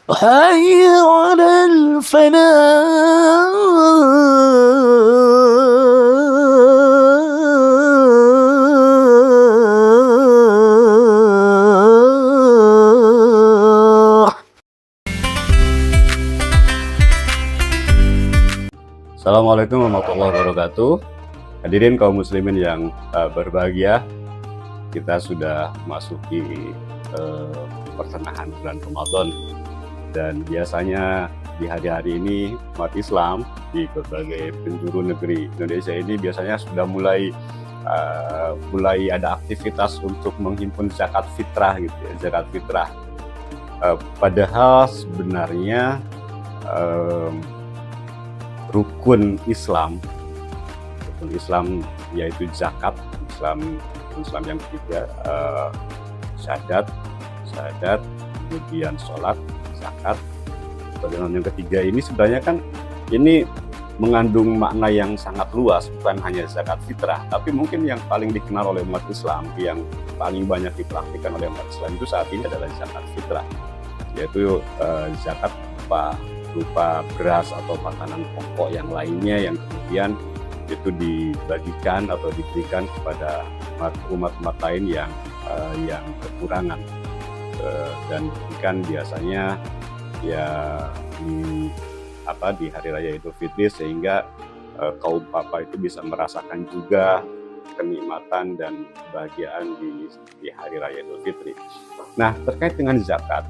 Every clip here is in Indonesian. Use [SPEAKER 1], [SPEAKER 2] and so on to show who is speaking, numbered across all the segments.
[SPEAKER 1] حي على الفلاح.
[SPEAKER 2] Assalamualaikum warahmatullahi wabarakatuh. Hadirin kaum muslimin yang berbahagia, kita sudah masuki pertengahan bulan Ramadan, dan biasanya di hari-hari ini umat Islam di berbagai penjuru negeri Indonesia ini biasanya sudah mulai ada aktivitas untuk menghimpun zakat fitrah gitu ya, zakat fitrah. Padahal sebenarnya rukun Islam yaitu zakat, Islam yang ketiga, syahadat, kemudian sholat, zakat. Dan yang ketiga ini sebenarnya kan ini mengandung makna yang sangat luas, bukan hanya zakat fitrah, tapi mungkin yang paling dikenal oleh umat Islam, yang paling banyak dipraktikkan oleh umat Islam itu saat ini adalah zakat fitrah, yaitu zakat berupa beras atau makanan pokok yang lainnya yang kemudian itu dibagikan atau diberikan kepada umat lain yang kekurangan, dan kan biasanya ya di hari raya Idul Fitri, sehingga kaum papa itu bisa merasakan juga kenikmatan dan kebahagiaan di hari raya Idul Fitri. Nah, terkait dengan zakat,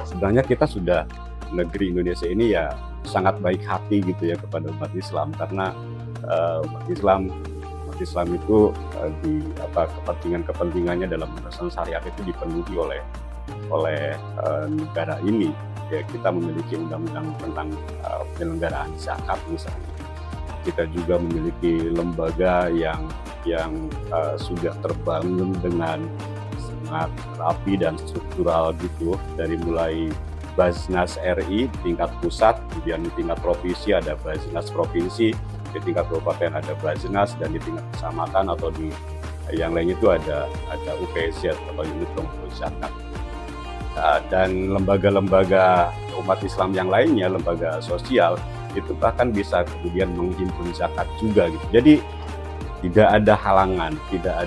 [SPEAKER 2] sebenarnya kita sudah, negeri Indonesia ini ya sangat baik hati gitu ya kepada umat Islam, karena umat Islam itu kepentingannya dalam urusan syariat itu dipenuhi oleh negara ini. Ya, kita memiliki undang-undang tentang penyelenggaraan zakat misalnya. Kita juga memiliki lembaga yang sudah terbangun dengan sangat rapi dan struktural gitu, dari mulai Basnas RI di tingkat pusat, kemudian di tingkat provinsi ada Basnas provinsi, di tingkat kabupaten ada Basnas, dan di tingkat kecamatan atau di yang lain itu ada UPZ atau unit pengumpulan zakat. Dan lembaga-lembaga umat Islam yang lainnya, lembaga sosial itu bahkan bisa kemudian menghimpun zakat juga gitu. Jadi tidak ada halangan, tidak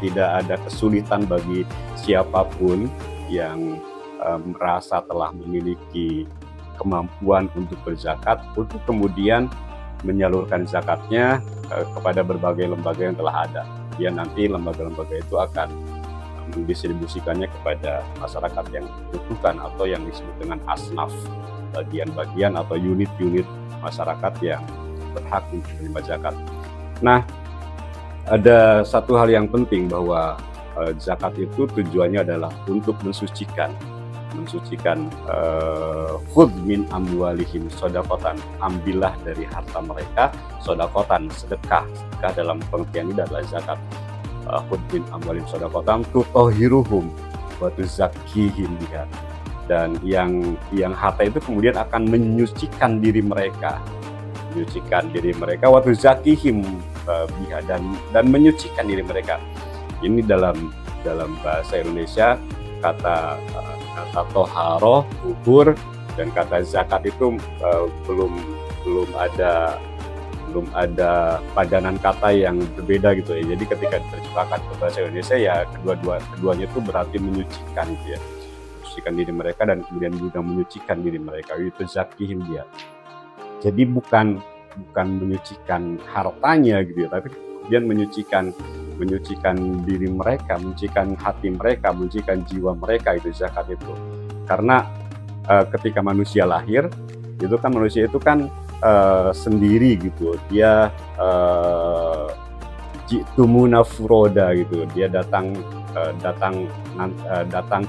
[SPEAKER 2] ada kesulitan bagi siapapun yang merasa telah memiliki kemampuan untuk berzakat untuk kemudian menyalurkan zakatnya kepada berbagai lembaga yang telah ada. Kemudian nanti lembaga-lembaga itu akan mendistribusikannya kepada masyarakat yang membutuhkan atau yang disebut dengan asnaf, bagian-bagian atau unit-unit masyarakat yang berhak untuk menerima zakat. Nah, ada satu hal yang penting, bahwa zakat itu tujuannya adalah untuk mensucikan khudz min amwalihim shadaqatan, ambillah dari harta mereka shadaqatan, sedekah dalam pengertian ini adalah zakat. Khudz min amwalihim shadaqatan tutahhiruhum wa tuzakkihim biha, dan yang harta itu kemudian akan menyucikan diri mereka wa tuzakkihim biha, dan menyucikan diri mereka. Ini dalam bahasa Indonesia kata toharo, tuhur, dan kata zakat itu belum ada padanan kata yang berbeda gitu ya. Jadi ketika diterjemahkan ke bahasa Indonesia ya keduanya itu berarti menyucikan gitu ya. Menyucikan diri mereka dan kemudian juga menyucikan diri mereka, itu zakihim dia. Jadi bukan menyucikan hartanya gitu ya, tapi kemudian menyucikan diri mereka, menyucikan hati mereka, menyucikan jiwa mereka, itu zakat itu. Karena ketika manusia lahir, itu kan manusia itu kan sendiri gitu, dia jitumuna furoda gitu, dia datang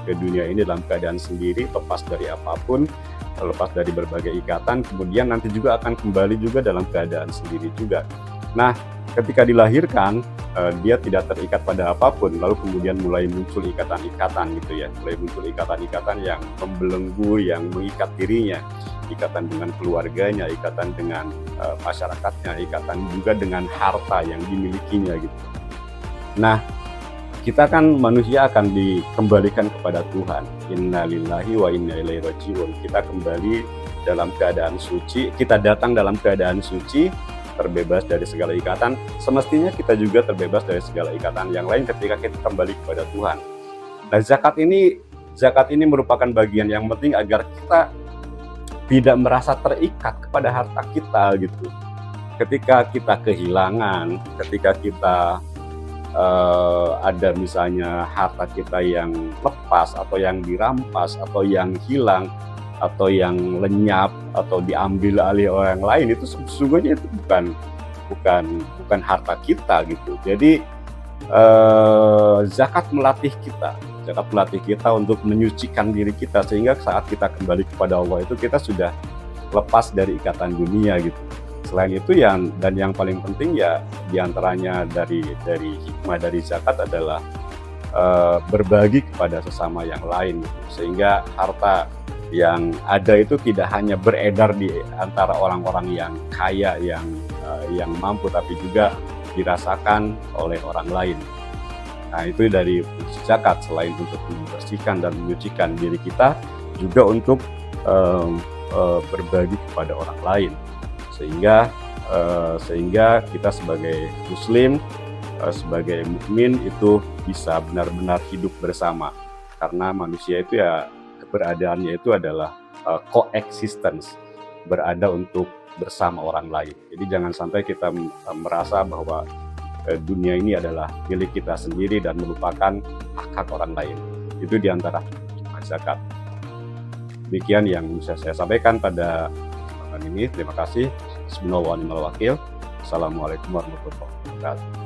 [SPEAKER 2] ke dunia ini dalam keadaan sendiri, lepas dari apapun, lepas dari berbagai ikatan, kemudian nanti juga akan kembali juga dalam keadaan sendiri juga. Nah, ketika dilahirkan, dia tidak terikat pada apapun, lalu kemudian mulai muncul ikatan-ikatan gitu ya, mulai muncul ikatan-ikatan yang membelenggu, yang mengikat dirinya, ikatan dengan keluarganya, ikatan dengan masyarakatnya, ikatan juga dengan harta yang dimilikinya gitu. Nah, kita kan manusia akan dikembalikan kepada Tuhan. Inna lillahi wa inna ilaihi raji'un. Kita kembali dalam keadaan suci, kita datang dalam keadaan suci, terbebas dari segala ikatan. Semestinya kita juga terbebas dari segala ikatan yang lain ketika kita kembali kepada Tuhan. Nah, zakat ini merupakan bagian yang penting agar kita tidak merasa terikat kepada harta kita gitu. Ketika kita kehilangan, ketika kita ada misalnya harta kita yang lepas atau yang dirampas atau yang hilang atau yang lenyap atau diambil alih orang lain, itu sesungguhnya itu bukan harta kita gitu. Jadi zakat melatih kita untuk menyucikan diri kita, sehingga saat kita kembali kepada Allah itu kita sudah lepas dari ikatan dunia gitu. Selain itu yang paling penting ya diantaranya dari hikmah dari zakat adalah berbagi kepada sesama yang lain gitu. Sehingga harta yang ada itu tidak hanya beredar di antara orang-orang yang kaya, yang mampu, tapi juga dirasakan oleh orang lain. Nah, itu dari fungsi zakat, selain untuk membersihkan dan menyucikan diri kita, juga untuk berbagi kepada orang lain, sehingga kita sebagai muslim, sebagai mukmin itu bisa benar-benar hidup bersama, karena manusia itu ya keberadaannya itu adalah coexistence, berada untuk bersama orang lain. Jadi jangan sampai kita merasa bahwa dunia ini adalah milik kita sendiri dan melupakan hak orang lain. Itu diantara zakat. Demikian yang bisa saya sampaikan pada kesempatan ini. Terima kasih. Bismillahirrahmanirrahim. Assalamualaikum warahmatullahi wabarakatuh.